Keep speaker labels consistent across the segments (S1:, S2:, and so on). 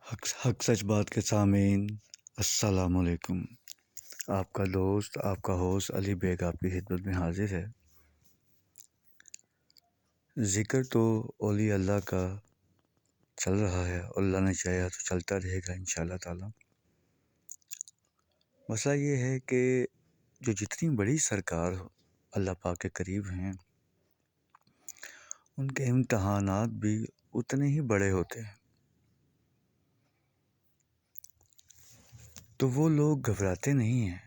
S1: حق سچ بات کے سامعین، السلام علیکم۔ آپ کا دوست، آپ کا ہوسٹ علی بیگ آپ کی خدمت میں حاضر ہے۔ ذکر تو اولیاء اللہ کا چل رہا ہے اور اللہ نے چاہا تو چلتا رہے گا انشاءاللہ تعالی۔ مسئلہ یہ ہے کہ جو جتنی بڑی سرکار اللہ پاک کے قریب ہیں، ان کے امتحانات بھی اتنے ہی بڑے ہوتے ہیں۔ تو وہ لوگ گھبراتے نہیں ہیں،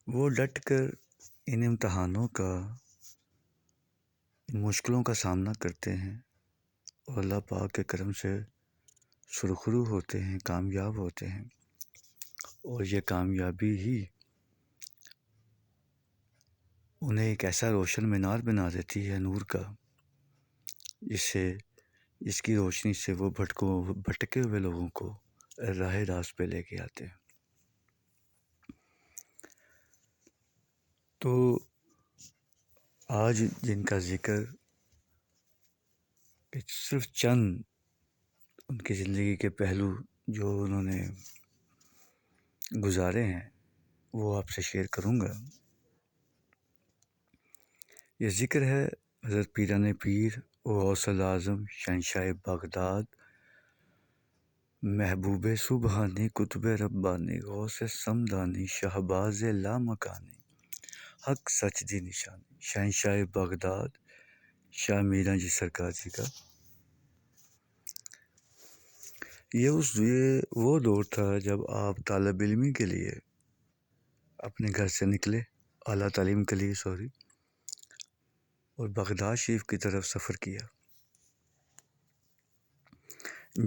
S1: وہ ڈٹ کر ان امتحانوں کا، ان مشکلوں کا سامنا کرتے ہیں اور اللہ پاک کے کرم سے سرخرو ہوتے ہیں، کامیاب ہوتے ہیں، اور یہ کامیابی ہی انہیں ایک ایسا روشن مینار بنا دیتی ہے نور کا، جس کی روشنی سے وہ بھٹکے ہوئے لوگوں کو راہ راست پہ لے کے آتے ہیں۔ تو آج جن کا ذکر کہ صرف چند ان کی زندگی کے پہلو جو انہوں نے گزارے ہیں وہ آپ سے شیئر کروں گا۔ یہ ذکر ہے حضرت پیران پیر و غوث اعظم شہنشاہ بغداد، محبوب سبحانی قطب ربانی غوث سمدانی شہباز لامکانی حق سچ دی نشانی شہنشاہ بغداد شاہ میران جی سرکار جی کا۔ یہ وہ دور تھا جب آپ طالب علمی کے لیے اپنے گھر سے نکلے، اعلیٰ تعلیم کے لیے اور بغداد شریف کی طرف سفر کیا۔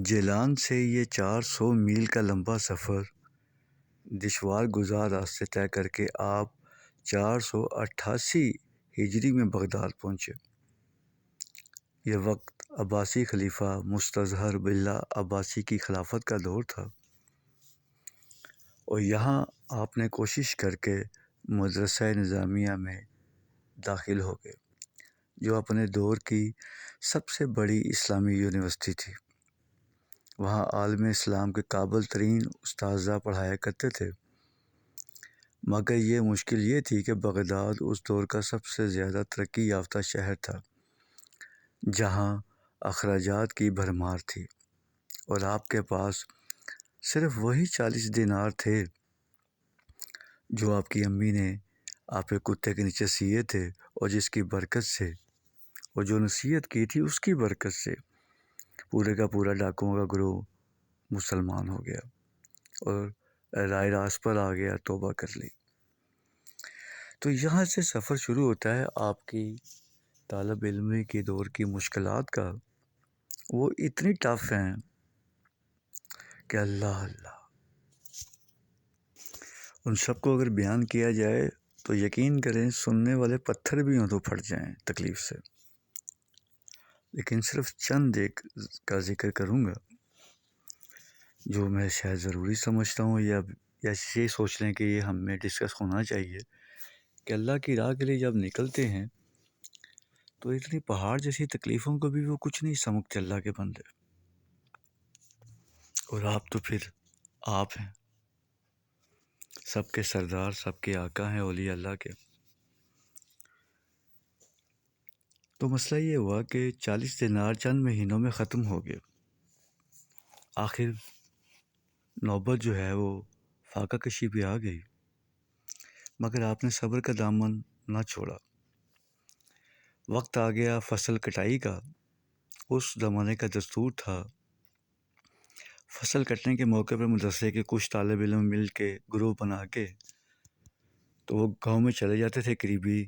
S1: جیلان سے یہ 400 میل کا لمبا سفر دشوار گزار راستے طے کر کے آپ 488 ہجری میں بغداد پہنچے۔ یہ وقت عباسی خلیفہ مستظہر باللہ عباسی کی خلافت کا دور تھا، اور یہاں آپ نے کوشش کر کے مدرسہ نظامیہ میں داخل ہو گئے، جو اپنے دور کی سب سے بڑی اسلامی یونیورسٹی تھی۔ وہاں عالم اسلام کے قابل ترین اساتذہ پڑھایا کرتے تھے، مگر یہ مشکل یہ تھی کہ بغداد اس دور کا سب سے زیادہ ترقی یافتہ شہر تھا، جہاں اخراجات کی بھرمار تھی، اور آپ کے پاس صرف وہی 40 دینار تھے جو آپ کی امی نے آپ کے کتے کے نیچے سیے تھے، اور جس کی برکت سے، اور جو نصیحت کی تھی اس کی برکت سے پورے کا پورا ڈاکوؤں کا گروہ مسلمان ہو گیا اور رائے راست پر آ گیا، توبہ کر لی۔ تو یہاں سے سفر شروع ہوتا ہے آپ کی طالب علمی کے دور کی مشکلات کا۔ وہ اتنی ٹف ہیں کہ اللہ اللہ، ان سب کو اگر بیان کیا جائے تو یقین کریں سننے والے پتھر بھی ہوں تو پھٹ جائیں تکلیف سے، لیکن صرف چند ایک کا ذکر کروں گا جو میں شاید ضروری سمجھتا ہوں، یا یہ سوچ لیں کہ یہ ہم میں ڈسکس ہونا چاہیے کہ اللہ کی راہ کے لیے جب نکلتے ہیں تو اتنی پہاڑ جیسی تکلیفوں کو بھی وہ کچھ نہیں سمجھتے اللہ کے بندے، اور آپ تو پھر آپ ہیں، سب کے سردار، سب کے آقا ہیں، اولیاء اللہ کے۔ تو مسئلہ یہ ہوا کہ 40 دینار چند مہینوں میں ختم ہو گئے۔ آخر نوبت جو ہے وہ فاقہ کشی بھی آ گئی، مگر آپ نے صبر کا دامن نہ چھوڑا۔ وقت آ گیا فصل کٹائی کا۔ اس زمانے کا دستور تھا فصل کٹنے کے موقع پر مدرسے کے کچھ طالب علم مل کے گروہ بنا کے تو وہ گاؤں میں چلے جاتے تھے قریبی،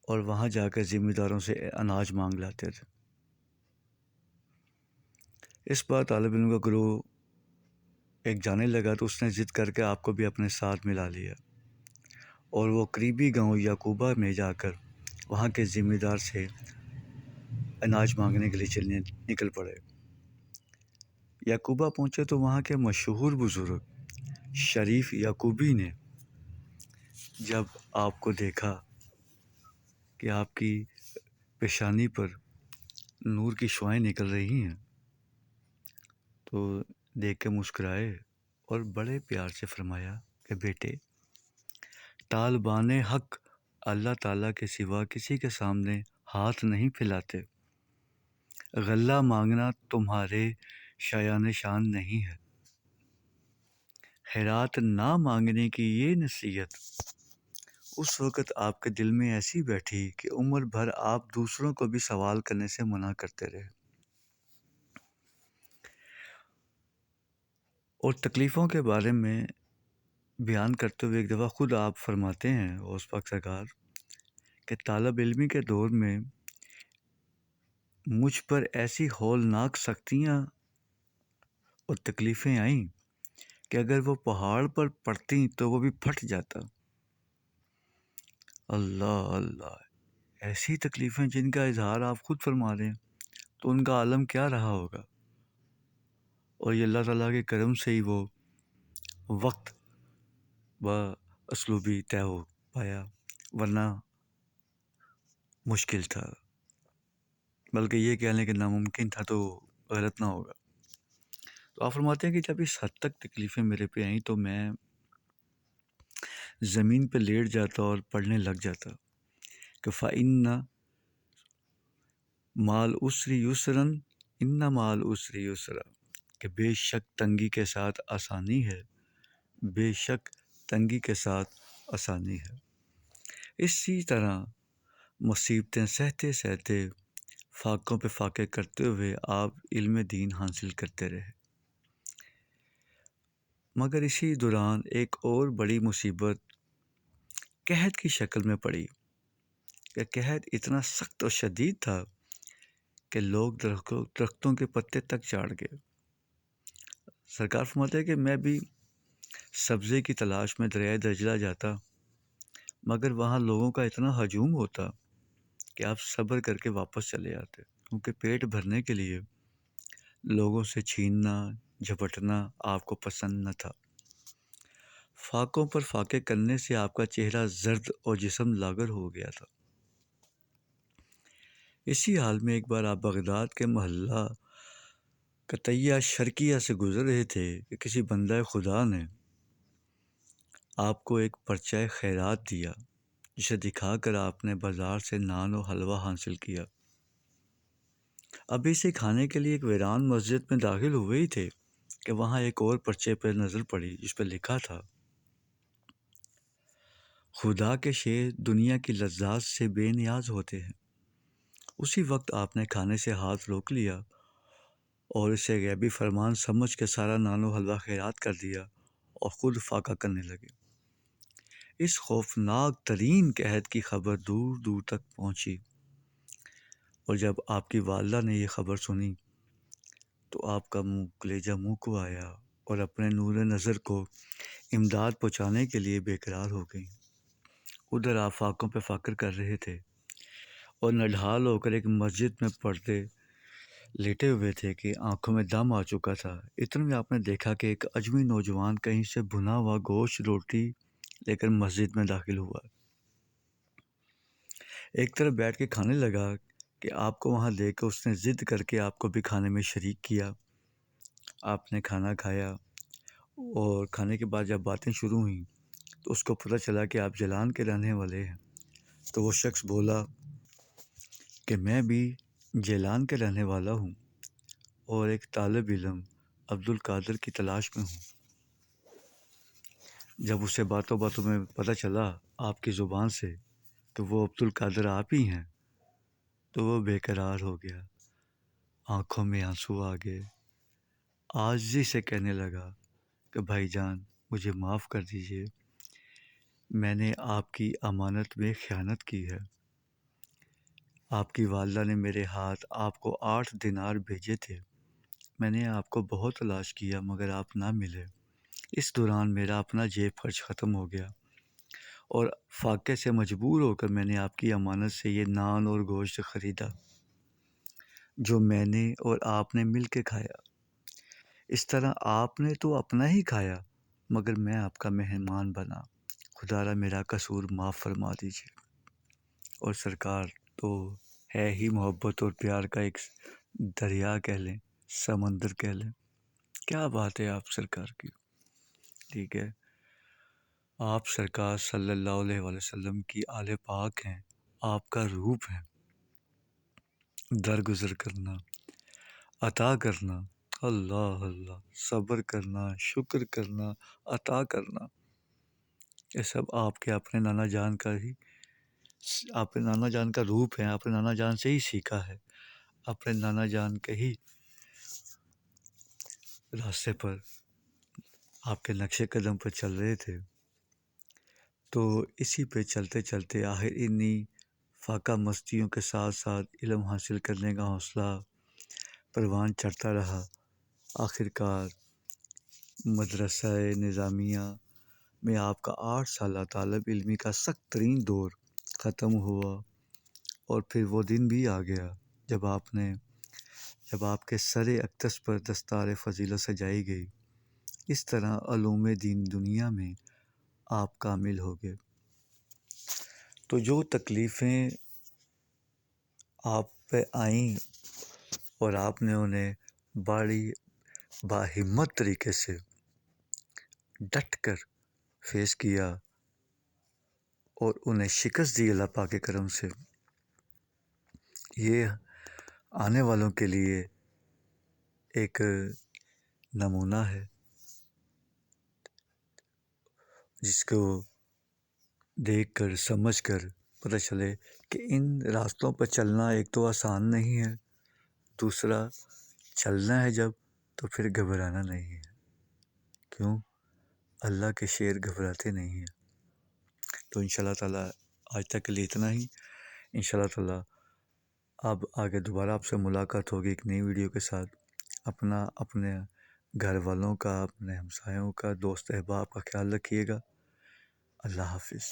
S1: اور وہاں جا کر ذمہ داروں سے اناج مانگ لاتے تھے۔ اس بار طالب علم کا گروہ ایک جانے لگا تو اس نے ضد کر کے آپ کو بھی اپنے ساتھ ملا لیا، اور وہ قریبی گاؤں یعقوبہ میں جا کر وہاں کے ذمہ دار سے اناج مانگنے کے لیے نکل پڑے۔ یعقوبہ پہنچے تو وہاں کے مشہور بزرگ شریف یعقوبی نے جب آپ کو دیکھا کہ آپ کی پیشانی پر نور کی شعائیں نکل رہی ہیں، تو دیکھ کے مسکرائے اور بڑے پیار سے فرمایا کہ بیٹے، طالبان حق اللہ تعالیٰ کے سوا کسی کے سامنے ہاتھ نہیں پھیلاتے۔ غلہ مانگنا تمہارے شایان شان نہیں ہے۔ خیرات نہ مانگنے کی یہ نصیحت اس وقت آپ کے دل میں ایسی بیٹھی کہ عمر بھر آپ دوسروں کو بھی سوال کرنے سے منع کرتے رہے۔ اور تکلیفوں کے بارے میں بیان کرتے ہوئے ایک دفعہ خود آپ فرماتے ہیں غوث پاک سرکار کہ طالب علمی کے دور میں مجھ پر ایسی ہولناک سختیاں اور تکلیفیں آئیں کہ اگر وہ پہاڑ پر پڑتی تو وہ بھی پھٹ جاتا۔ اللہ اللہ، ایسی تکلیفیں جن کا اظہار آپ خود فرما رہے ہیں، تو ان کا عالم کیا رہا ہوگا۔ اور یہ اللہ تعالیٰ کے کرم سے ہی وہ وقت و اسلوبی طے ہو پایا، ورنہ مشکل تھا، بلکہ یہ کہہ لیں کہ ناممکن تھا تو غلط نہ ہوگا۔ تو آپ فرماتے ہیں کہ جب اس حد تک تکلیفیں میرے پہ آئیں تو میں زمین پہ لیٹ جاتا اور پڑھنے لگ جاتا کہ فَإِنَّ مَعَ الْعُسْرِ يُسْرًا إِنَّ مَعَ الْعُسْرِ يُسْرًا، کہ بے شک تنگی کے ساتھ آسانی ہے، بے شک تنگی کے ساتھ آسانی ہے۔ اسی طرح مصیبتیں سہتے سہتے فاقوں پہ فاقے کرتے ہوئے آپ علم دین حاصل کرتے رہے، مگر اسی دوران ایک اور بڑی مصیبت قحط کی شکل میں پڑی کہ قحط اتنا سخت اور شدید تھا کہ لوگ درختوں کے پتے تک چاڑ گئے۔ سرکار فرماتے ہیں کہ میں بھی سبزے کی تلاش میں دریائے دجلہ جاتا، مگر وہاں لوگوں کا اتنا ہجوم ہوتا کہ آپ صبر کر کے واپس چلے آتے، کیونکہ پیٹ بھرنے کے لیے لوگوں سے چھیننا جھپٹنا آپ کو پسند نہ تھا۔ فاقوں پر فاقے کرنے سے آپ کا چہرہ زرد اور جسم لاغر ہو گیا تھا۔ اسی حال میں ایک بار آپ بغداد کے محلہ قطیہ شرقیہ سے گزر رہے تھے کہ کسی بندہ خدا نے آپ کو ایک پرچہ خیرات دیا، جسے دکھا کر آپ نے بازار سے نان و حلوہ حاصل کیا۔ ابھی اسے کھانے کے لیے ایک ویران مسجد میں داخل ہوئے ہی تھے کہ وہاں ایک اور پرچے پر نظر پڑی جس پہ لکھا تھا، خدا کے شیر دنیا کی لذات سے بے نیاز ہوتے ہیں۔ اسی وقت آپ نے کھانے سے ہاتھ روک لیا اور اسے غیبی فرمان سمجھ کے سارا نان و حلوہ خیرات کر دیا اور خود فاقہ کرنے لگے۔ اس خوفناک ترین قحط کی خبر دور دور تک پہنچی، اور جب آپ کی والدہ نے یہ خبر سنی تو آپ کا کلیجہ منہ کو آیا اور اپنے نور نظر کو امداد پہنچانے کے لیے بے قرار ہو گئیں۔ ادھر آپ فاقوں پہ فاقر کر رہے تھے اور نڈھال ہو کر ایک مسجد میں پڑھتے لیٹے ہوئے تھے کہ آنکھوں میں دم آ چکا تھا۔ اتنے میں آپ نے دیکھا کہ ایک اجمی نوجوان کہیں سے بھنا ہوا گوشت روٹی لے کر مسجد میں داخل ہوا۔ ایک طرف بیٹھ کے کھانے لگا کہ آپ کو وہاں دیکھ کے اس نے ضد کر کے آپ کو بھی کھانے میں شریک کیا۔ آپ نے کھانا کھایا اور کھانے کے بعد جب باتیں شروع ہوئیں تو اس کو پتہ چلا کہ آپ جیلان کے رہنے والے ہیں۔ تو وہ شخص بولا کہ میں بھی جیلان کے رہنے والا ہوں اور ایک طالب علم عبد القادر کی تلاش میں ہوں۔ جب اسے باتوں باتوں میں پتہ چلا آپ کی زبان سے کہ وہ عبد القادر آپ ہی ہیں تو وہ بے قرار ہو گیا، آنکھوں میں آنسو آ گئے، عاجزی سے کہنے لگا کہ بھائی جان مجھے معاف کر دیجئے، میں نے آپ کی امانت میں خیانت کی ہے۔ آپ کی والدہ نے میرے ہاتھ آپ کو 8 دینار بھیجے تھے، میں نے آپ کو بہت تلاش کیا مگر آپ نہ ملے۔ اس دوران میرا اپنا جیب خرچ ختم ہو گیا اور فاقے سے مجبور ہو کر میں نے آپ کی امانت سے یہ نان اور گوشت خریدا جو میں نے اور آپ نے مل کے کھایا۔ اس طرح آپ نے تو اپنا ہی کھایا مگر میں آپ کا مہمان بنا، خدا را میرا قصور معاف فرما دیجیے۔ اور سرکار تو ہے ہی محبت اور پیار کا ایک دریا کہہ لیں، سمندر کہہ لیں۔ کیا بات ہے آپ سرکار کی، ٹھیک ہے۔ آپ سرکار صلی اللہ علیہ وآلہ وسلم کی آل پاک ہیں، آپ کا روپ ہے۔ درگزر کرنا، عطا کرنا، اللہ اللہ، صبر کرنا، شکر کرنا، عطا کرنا، یہ سب آپ کے اپنے نانا جان کا ہی، اپنے نانا جان کا روپ ہے، اپنے نانا جان سے ہی سیکھا ہے، اپنے نانا جان کے ہی راستے پر، آپ کے نقش قدم پر چل رہے تھے۔ تو اسی پہ چلتے چلتے آخر انہی فاقہ مستیوں کے ساتھ ساتھ علم حاصل کرنے کا حوصلہ پروان چڑھتا رہا۔ آخرکار مدرسہ نظامیہ میں آپ کا 8 سالہ طالب علمی کا سخت ترین دور ختم ہوا، اور پھر وہ دن بھی آ گیا جب آپ کے سر اقدس پر دستار فضیلت سجائی گئی۔ اس طرح علوم دین دنیا میں آپ کامل ہو گئے۔ تو جو تکلیفیں آپ پہ آئیں اور آپ نے انہیں بڑی باہمت طریقے سے ڈٹ کر فیس کیا اور انہیں شکست دی اللہ پاک کے کرم سے، یہ آنے والوں کے لیے ایک نمونہ ہے جس کو دیکھ کر سمجھ کر پتہ چلے کہ ان راستوں پر چلنا ایک تو آسان نہیں ہے، دوسرا چلنا ہے جب تو پھر گھبرانا نہیں ہے۔ کیوں؟ اللہ کے شیر گھبراتے نہیں ہیں۔ تو انشاءاللہ تعالیٰ آج تک کے لیے اتنا ہی۔ انشاءاللہ تعالیٰ اب آگے دوبارہ آپ سے ملاقات ہوگی ایک نئی ویڈیو کے ساتھ۔ اپنے گھر والوں کا، اپنے ہمسایوں کا، دوست احباب کا خیال رکھیے گا۔ اللہ حافظ۔